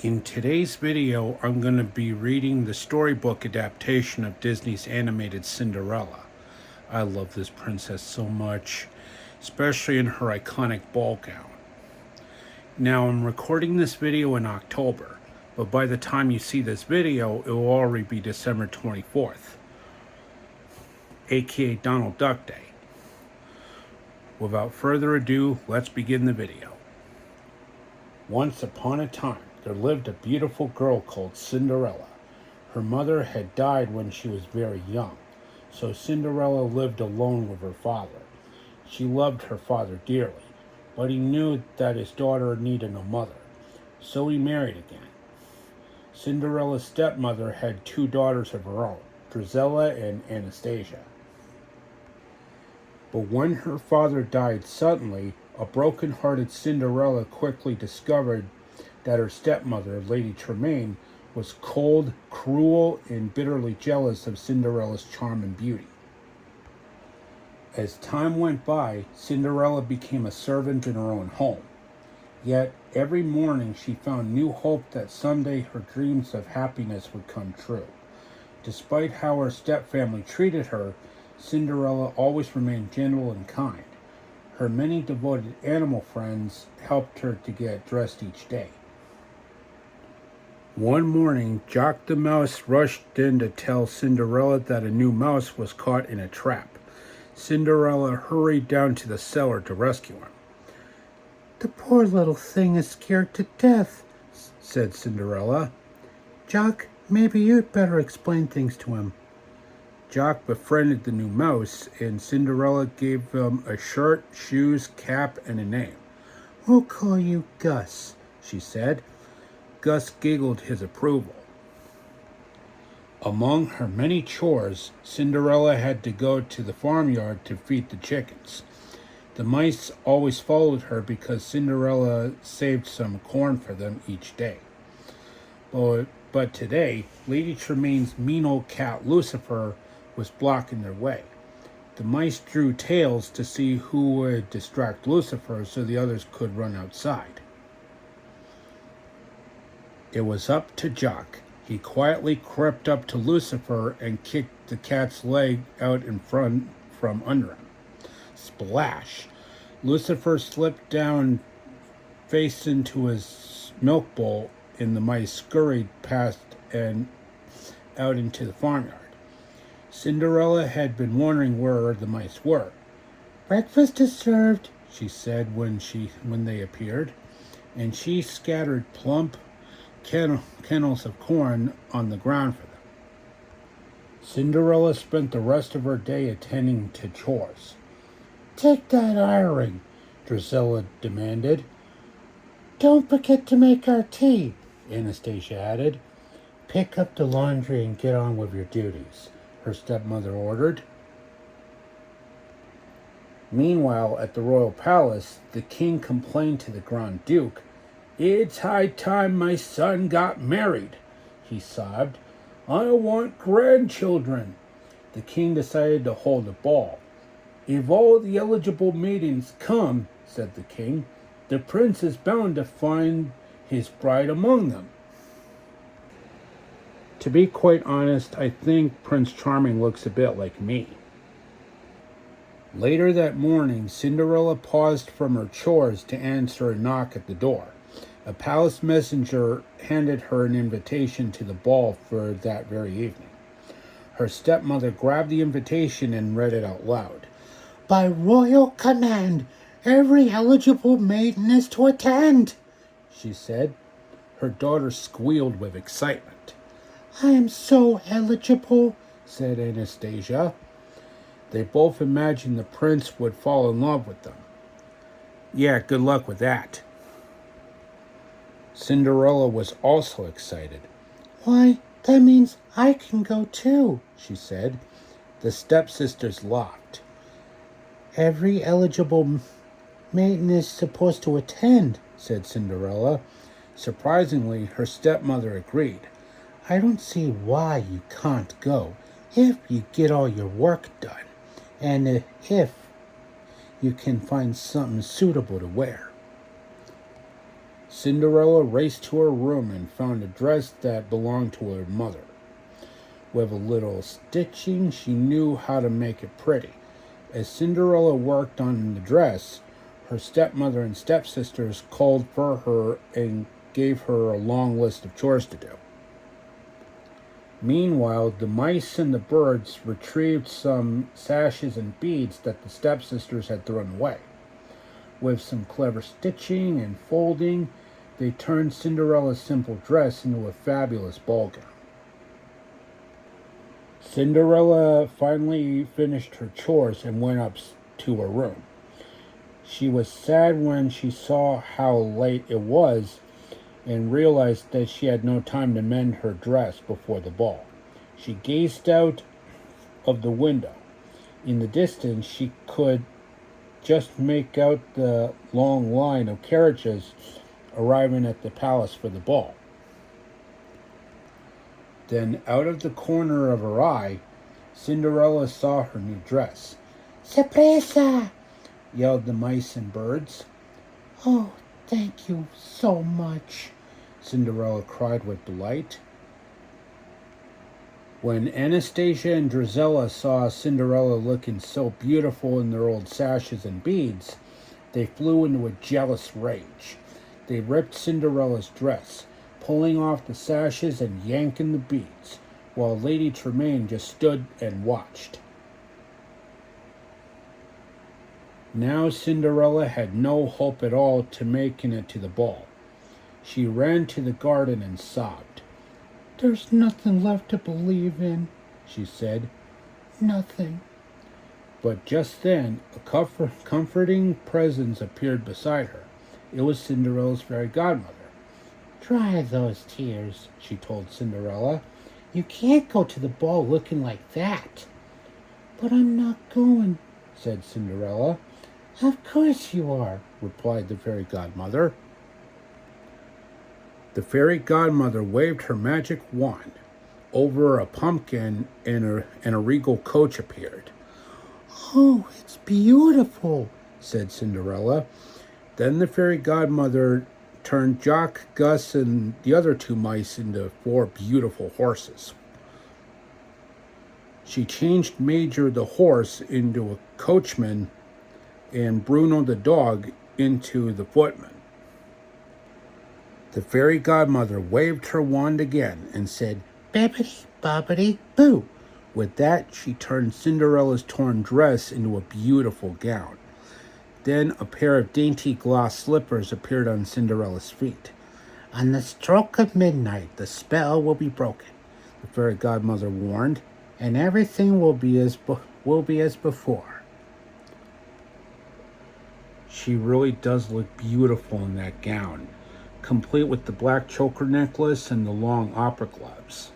In today's video, I'm going to be reading the storybook adaptation of Disney's animated Cinderella. I love this princess so much, especially in her iconic ball gown. Now, I'm recording this video in October, but by the time you see this video, it will already be December 24th, aka Donald Duck Day. Without further ado, let's begin the video. Once upon a time, there lived a beautiful girl called Cinderella. Her mother had died when she was very young, so Cinderella lived alone with her father. She loved her father dearly, but he knew that his daughter needed a mother, so he married again. Cinderella's stepmother had two daughters of her own, Drizella and Anastasia. But when her father died suddenly, a broken-hearted Cinderella quickly discovered that her stepmother, Lady Tremaine, was cold, cruel, and bitterly jealous of Cinderella's charm and beauty. As time went by, Cinderella became a servant in her own home. Yet, every morning she found new hope that someday her dreams of happiness would come true. Despite how her stepfamily treated her, Cinderella always remained gentle and kind. Her many devoted animal friends helped her to get dressed each day. One morning, Jock the Mouse rushed in to tell Cinderella that a new mouse was caught in a trap. Cinderella hurried down to the cellar to rescue him. "The poor little thing is scared to death," said Cinderella. "Jock, maybe you'd better explain things to him." Jock befriended the new mouse, and Cinderella gave him a shirt, shoes, cap, and a name. "We'll call you Gus," she said. Gus giggled his approval. Among her many chores, Cinderella had to go to the farmyard to feed the chickens. The mice always followed her because Cinderella saved some corn for them each day. But today, Lady Tremaine's mean old cat Lucifer was blocking their way. The mice drew tails to see who would distract Lucifer so the others could run outside. It was up to Jock. He quietly crept up to Lucifer and kicked the cat's leg out in front from under him. Splash! Lucifer slipped down face into his milk bowl, and the mice scurried past and out into the farmyard. Cinderella had been wondering where the mice were. "Breakfast is served," she said when they appeared, and she scattered plump kennels of corn on the ground for them. Cinderella spent the rest of her day attending to chores. "Take that ironing," Drizella demanded. "Don't forget to make our tea," Anastasia added. "Pick up the laundry and get on with your duties," her stepmother ordered. Meanwhile, at the royal palace, the king complained to the Grand Duke. "It's high time my son got married," he sobbed. "I want grandchildren." The king decided to hold a ball. "If all the eligible maidens come," said the king, "the prince is bound to find his bride among them." To be quite honest, I think Prince Charming looks a bit like me. Later that morning, Cinderella paused from her chores to answer a knock at the door. A palace messenger handed her an invitation to the ball for that very evening. Her stepmother grabbed the invitation and read it out loud. "By royal command, every eligible maiden is to attend," she said. Her daughter squealed with excitement. "I am so eligible," said Anastasia. They both imagined the prince would fall in love with them. "Yeah, good luck with that." Cinderella was also excited. "Why, that means I can go too," she said. The stepsisters laughed. "Every eligible maiden is supposed to attend," said Cinderella. Surprisingly, her stepmother agreed. "I don't see why you can't go if you get all your work done, and if you can find something suitable to wear." Cinderella raced to her room and found a dress that belonged to her mother. With a little stitching, she knew how to make it pretty. As Cinderella worked on the dress, her stepmother and stepsisters called for her and gave her a long list of chores to do. Meanwhile, the mice and the birds retrieved some sashes and beads that the stepsisters had thrown away. With some clever stitching and folding, they turned Cinderella's simple dress into a fabulous ball gown. Cinderella finally finished her chores and went up to her room. She was sad when she saw how late it was and realized that she had no time to mend her dress before the ball. She gazed out of the window. In the distance, she could just make out the long line of carriages arriving at the palace for the ball. Then, out of the corner of her eye, Cinderella saw her new dress. "Sorpresa!" yelled the mice and birds. "Oh, thank you so much," Cinderella cried with delight. When Anastasia and Drizella saw Cinderella looking so beautiful in their old sashes and beads, they flew into a jealous rage. They ripped Cinderella's dress, pulling off the sashes and yanking the beads, while Lady Tremaine just stood and watched. Now Cinderella had no hope at all to making it to the ball. She ran to the garden and sobbed. "There's nothing left to believe in," she said. "Nothing." But just then, a comforting presence appeared beside her. It was Cinderella's fairy godmother. "Dry those tears," she told Cinderella. "You can't go to the ball looking like that." "But I'm not going," said Cinderella. "Of course you are," replied the fairy godmother. The fairy godmother waved her magic wand. Over a pumpkin and a regal coach appeared. "Oh, it's beautiful," said Cinderella. Then the fairy godmother turned Jock, Gus, and the other two mice into 4 beautiful horses. She changed Major the horse into a coachman and Bruno the dog into the footman. The fairy godmother waved her wand again and said, "Bibbidi bobbidi boo." With that, she turned Cinderella's torn dress into a beautiful gown. Then a pair of dainty glass slippers appeared on Cinderella's feet. "On the stroke of midnight, the spell will be broken," the fairy godmother warned, "and everything will be as before." She really does look beautiful in that gown, complete with the black choker necklace and the long opera gloves.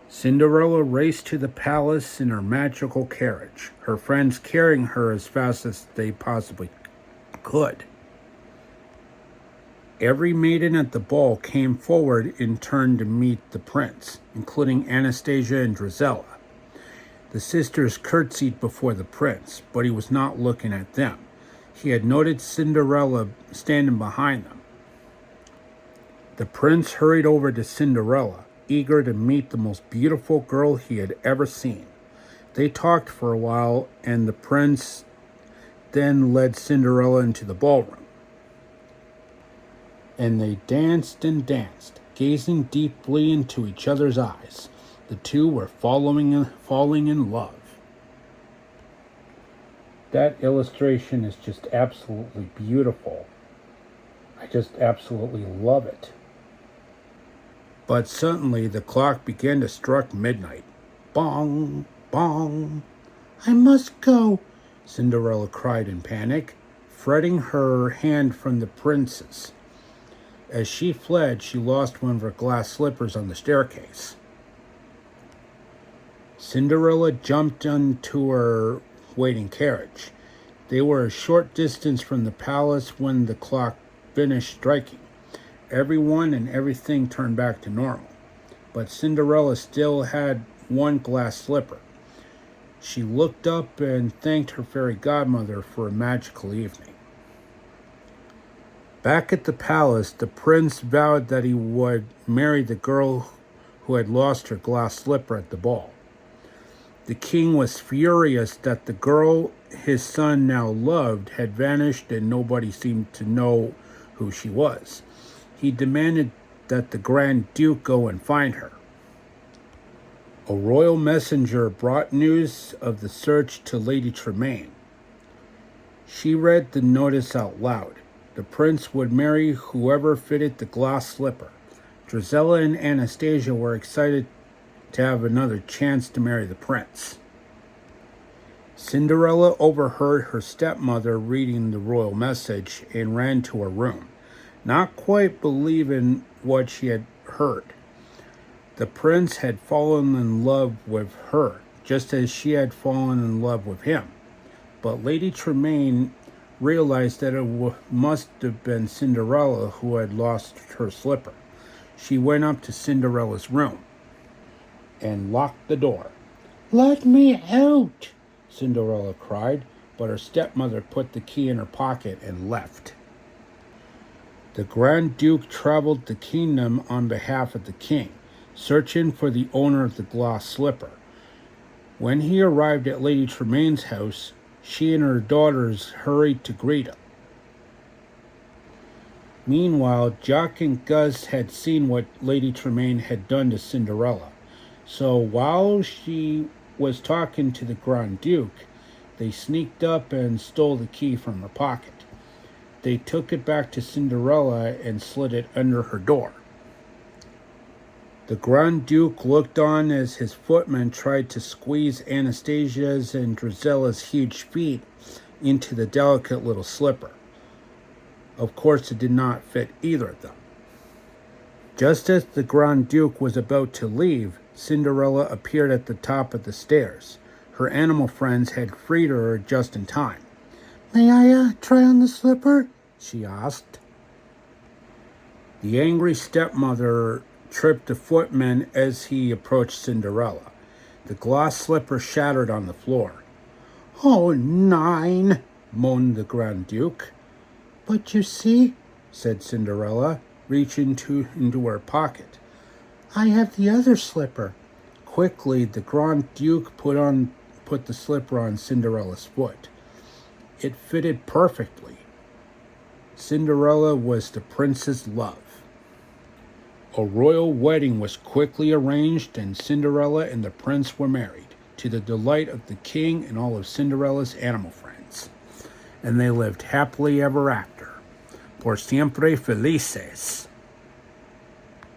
Cinderella raced to the palace in her magical carriage, her friends carrying her as fast as they possibly could. Every maiden at the ball came forward in turn to meet the prince, including Anastasia and Drizella. The sisters curtsied before the prince, but he was not looking at them. He had noted Cinderella standing behind them. The prince hurried over to Cinderella, eager to meet the most beautiful girl he had ever seen. They talked for a while, and the prince then led Cinderella into the ballroom. And they danced and danced, gazing deeply into each other's eyes. The two were falling in love. That illustration is just absolutely beautiful. I just absolutely love it. But suddenly the clock began to strike midnight. Bong, bong. "I must go," Cinderella cried in panic, fretting her hand from the prince's. As she fled, she lost one of her glass slippers on the staircase. Cinderella jumped into her waiting carriage. They were a short distance from the palace when the clock finished striking. Everyone and everything turned back to normal, but Cinderella still had one glass slipper. She looked up and thanked her fairy godmother for a magical evening. Back at the palace, the prince vowed that he would marry the girl who had lost her glass slipper at the ball. The king was furious that the girl his son now loved had vanished and nobody seemed to know who she was. He demanded that the Grand Duke go and find her. A royal messenger brought news of the search to Lady Tremaine. She read the notice out loud. The prince would marry whoever fitted the glass slipper. Drizella and Anastasia were excited to have another chance to marry the prince. Cinderella overheard her stepmother reading the royal message and ran to her room, not quite believing what she had heard. The prince had fallen in love with her, just as she had fallen in love with him. But Lady Tremaine realized that it must have been Cinderella who had lost her slipper. She went up to Cinderella's room and locked the door. "Let me out!" Cinderella cried, but her stepmother put the key in her pocket and left. The Grand Duke traveled the kingdom on behalf of the king, searching for the owner of the glass slipper. When he arrived at Lady Tremaine's house, she and her daughters hurried to greet him. Meanwhile, Jock and Gus had seen what Lady Tremaine had done to Cinderella. So while she was talking to the Grand Duke, they sneaked up and stole the key from her pocket. They took it back to Cinderella and slid it under her door. The Grand Duke looked on as his footman tried to squeeze Anastasia's and Drizella's huge feet into the delicate little slipper. Of course, it did not fit either of them. Just as the Grand Duke was about to leave, Cinderella appeared at the top of the stairs. Her animal friends had freed her just in time. "May I try on the slipper?" she asked. The angry stepmother tripped the footman as he approached Cinderella. The glass slipper shattered on the floor. "Oh, 9!" moaned the Grand Duke. "But you see," said Cinderella, reaching into her pocket, "I have the other slipper." Quickly, the Grand Duke put the slipper on Cinderella's foot. It fitted perfectly. Cinderella was the prince's love. A royal wedding was quickly arranged, and Cinderella and the prince were married, to the delight of the king and all of Cinderella's animal friends. And they lived happily ever after. Por siempre felices.